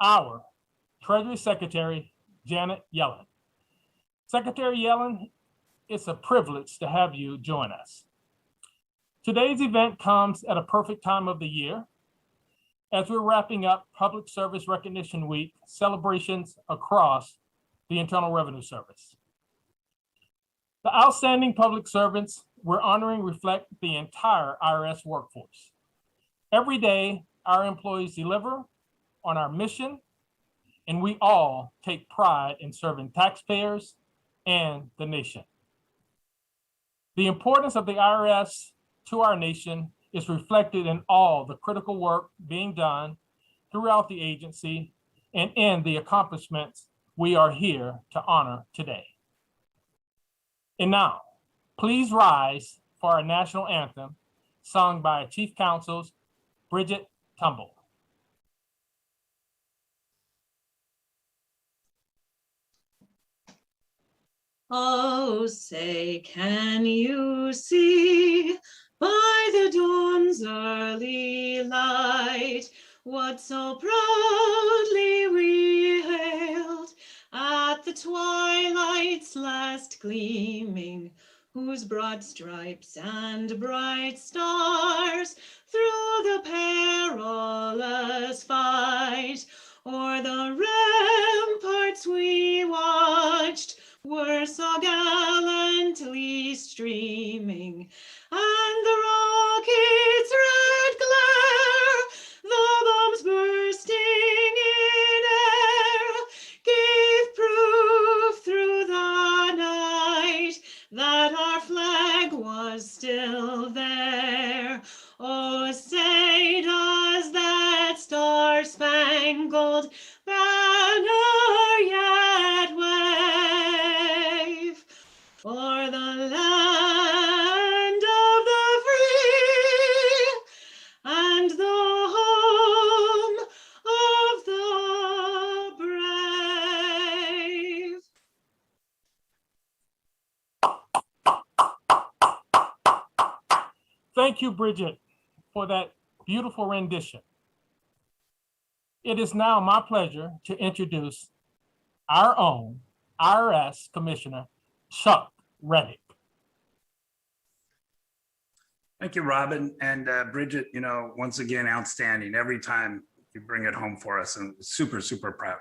our Treasury Secretary, Janet Yellen. Secretary Yellen, it's a privilege to have you join us. Today's event comes at a perfect time of the year as we're wrapping up Public Service Recognition Week celebrations across the Internal Revenue Service. The outstanding public servants we're honoring reflect the entire IRS workforce. Every day, our employees deliver on our mission, and we all take pride in serving taxpayers and the nation. The importance of the IRS to our nation is reflected in all the critical work being done throughout the agency and in the accomplishments we are here to honor today. And now, please rise for our national anthem, sung by Chief Counsel's Bridget Tumble. Oh, say, can you see by the dawn's early light what so proudly we hailed at the twilight's last gleaming, whose broad stripes and bright stars through the perilous fight o'er the ramparts we watched were so gallantly streaming, and the rocket's red glare, the bombs bursting in air, gave proof through the night that our flag was still there. Oh, say does that star-spangled banner yet wave o'er the land of the free and the home of the brave? Thank you, Bridget, for that beautiful rendition. It is now my pleasure to introduce our own IRS Commissioner, Chuck Reddick. Thank you, Robin. And Bridget, once again, outstanding. Every time you bring it home for us, and super, super proud.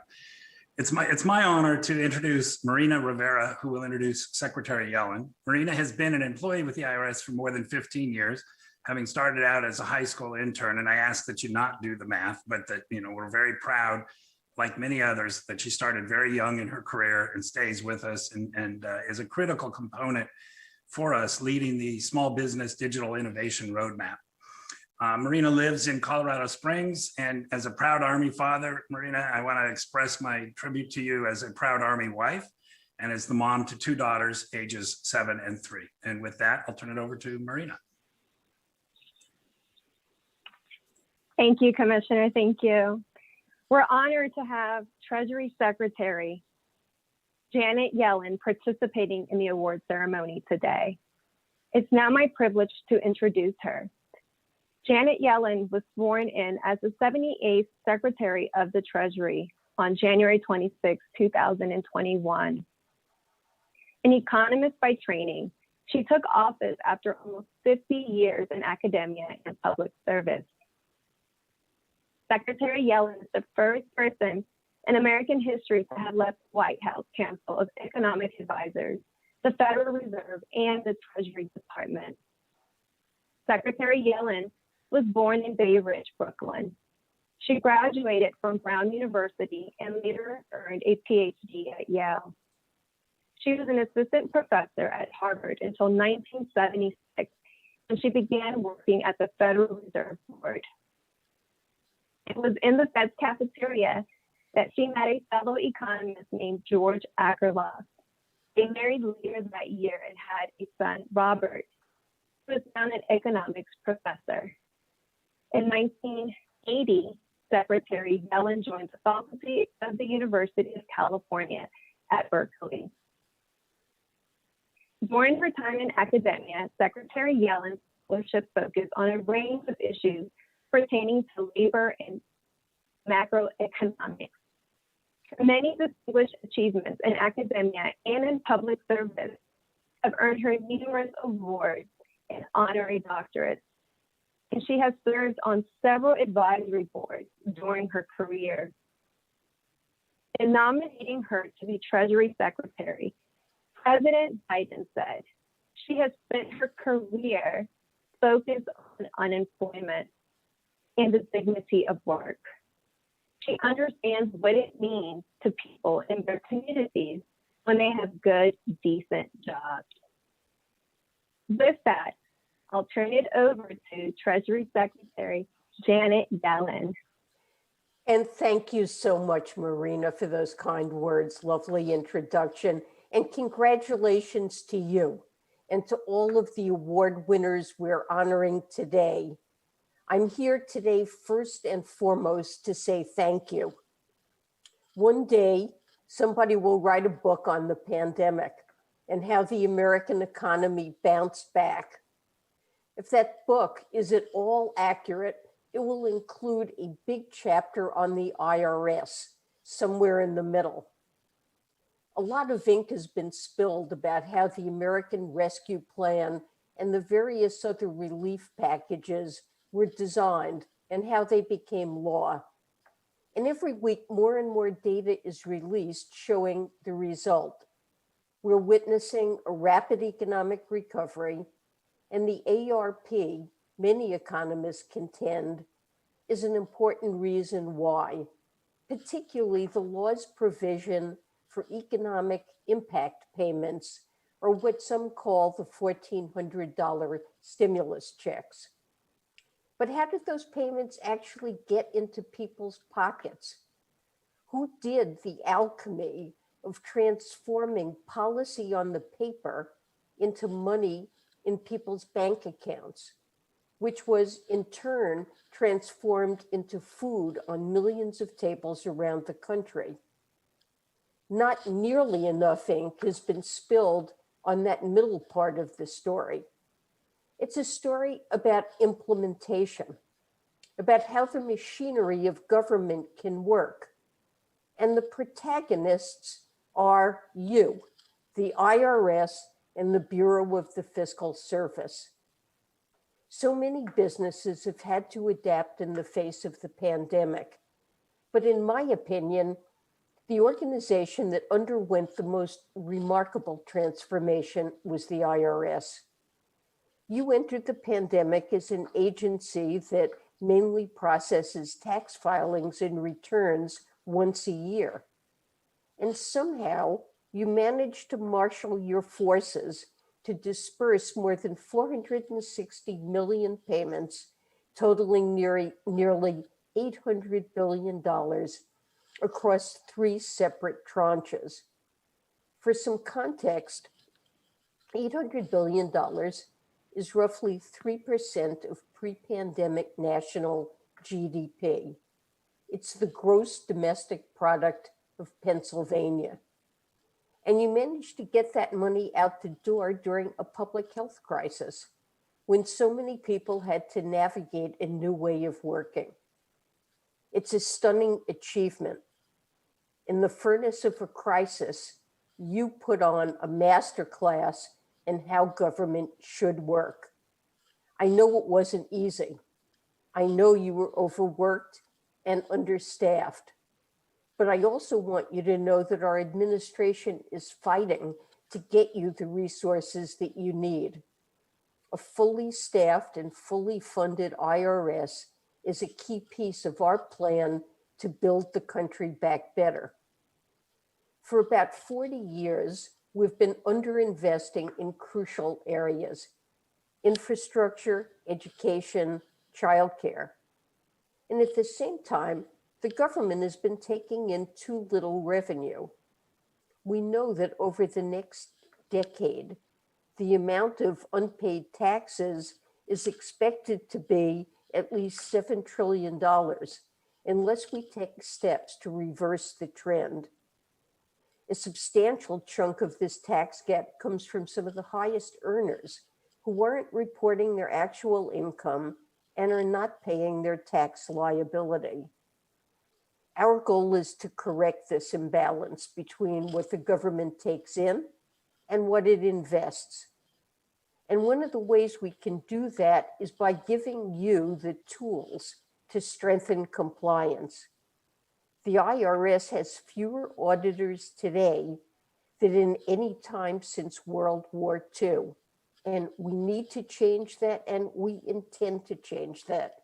It's my honor to introduce Marina Rivera, who will introduce Secretary Yellen. Marina has been an employee with the IRS for more than 15 years, having started out as a high school intern. And I ask that you not do the math, but that, we're very proud, like many others, that she started very young in her career and stays with us and is a critical component for us leading the small business digital innovation roadmap. Marina lives in Colorado Springs, and as a proud Army father, Marina, I want to express my tribute to you as a proud Army wife and as the mom to two daughters, ages 7 and 3. And with that, I'll turn it over to Marina. Thank you, Commissioner. Thank you. We're honored to have Treasury Secretary Janet Yellen participating in the award ceremony today. It's now my privilege to introduce her. Janet Yellen was sworn in as the 78th Secretary of the Treasury on January 26, 2021. An economist by training, she took office after almost 50 years in academia and public service. Secretary Yellen is the first person in American history to have left the White House Council of Economic Advisors, the Federal Reserve, and the Treasury Department. Secretary Yellen was born in Bay Ridge, Brooklyn. She graduated from Brown University and later earned a PhD at Yale. She was an assistant professor at Harvard until 1976, when she began working at the Federal Reserve Board. It was in the Fed's cafeteria that she met a fellow economist named George Akerlof. They married later that year and had a son, Robert, who was now an economics professor. In 1980, Secretary Yellen joined the faculty of the University of California at Berkeley. During her time in academia, Secretary Yellen's scholarship focused on a range of issues pertaining to labor and macroeconomics. Her many distinguished achievements in academia and in public service have earned her numerous awards and honorary doctorates, and she has served on several advisory boards during her career. In nominating her to be Treasury Secretary, President Biden said she has spent her career focused on unemployment and the dignity of work. She understands what it means to people in their communities when they have good, decent jobs. With that, I'll turn it over to Treasury Secretary Janet Yellen. And thank you so much, Marina, for those kind words. Lovely introduction. And congratulations to you and to all of the award winners we're honoring today. I'm here today first and foremost to say thank you. One day, somebody will write a book on the pandemic and how the American economy bounced back. If that book is at all accurate, it will include a big chapter on the IRS, somewhere in the middle. A lot of ink has been spilled about how the American Rescue Plan and the various other relief packages were designed and how they became law. And every week, more and more data is released showing the result. We're witnessing a rapid economic recovery, and the ARP, many economists contend, is an important reason why, particularly the law's provision for economic impact payments, or what some call the $1,400 stimulus checks. But how did those payments actually get into people's pockets? Who did the alchemy of transforming policy on the paper into money in people's bank accounts, which was in turn transformed into food on millions of tables around the country? Not nearly enough ink has been spilled on that middle part of the story. It's a story about implementation, about how the machinery of government can work. And the protagonists are you, the IRS, and the Bureau of the Fiscal Service. So many businesses have had to adapt in the face of the pandemic. But in my opinion, the organization that underwent the most remarkable transformation was the IRS. You entered the pandemic as an agency that mainly processes tax filings and returns once a year. And somehow you managed to marshal your forces to disperse more than 460 million payments, totaling nearly $800 billion across 3 separate tranches. For some context, $800 billion is roughly 3% of pre-pandemic national GDP. It's the gross domestic product of Pennsylvania. And you managed to get that money out the door during a public health crisis when so many people had to navigate a new way of working. It's a stunning achievement. In the furnace of a crisis, you put on a masterclass in how government should work. I know it wasn't easy. I know you were overworked and understaffed. But I also want you to know that our administration is fighting to get you the resources that you need. A fully staffed and fully funded IRS is a key piece of our plan to build the country back better. For about 40 years, we've been underinvesting in crucial areas: infrastructure, education, childcare. And at the same time, the government has been taking in too little revenue. We know that over the next decade, the amount of unpaid taxes is expected to be at least $7 trillion unless we take steps to reverse the trend. A substantial chunk of this tax gap comes from some of the highest earners who aren't reporting their actual income and are not paying their tax liability. Our goal is to correct this imbalance between what the government takes in and what it invests. And one of the ways we can do that is by giving you the tools to strengthen compliance. The IRS has fewer auditors today than in any time since World War II. And we need to change that, and we intend to change that.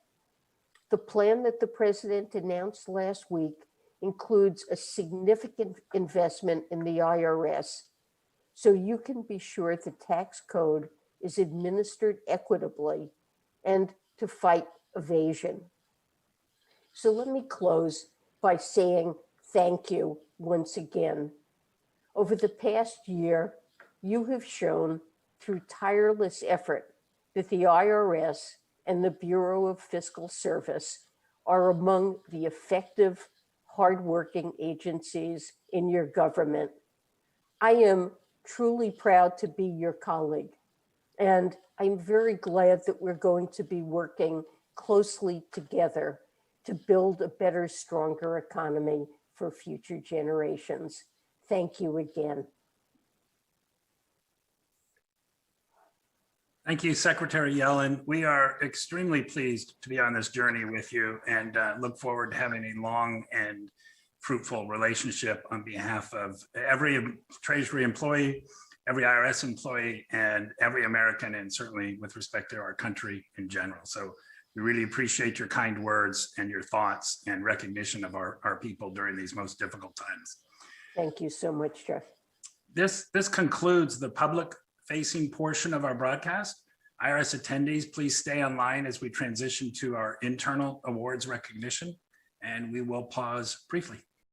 The plan that the president announced last week includes a significant investment in the IRS, so you can be sure the tax code is administered equitably and to fight evasion. So let me close by saying thank you once again. Over the past year, you have shown through tireless effort that the IRS and the Bureau of Fiscal Service are among the effective, hardworking agencies in your government. I am truly proud to be your colleague, and I'm very glad that we're going to be working closely together to build a better, stronger economy for future generations. Thank you again. Thank you, Secretary Yellen. We are extremely pleased to be on this journey with you and look forward to having a long and fruitful relationship on behalf of every Treasury employee, every IRS employee, and every American, and certainly with respect to our country in general. So we really appreciate your kind words and your thoughts and recognition of our people during these most difficult times. Thank you so much, Jeff. This concludes the public-facing portion of our broadcast. IRS attendees, please stay online as we transition to our internal awards recognition, and we will pause briefly.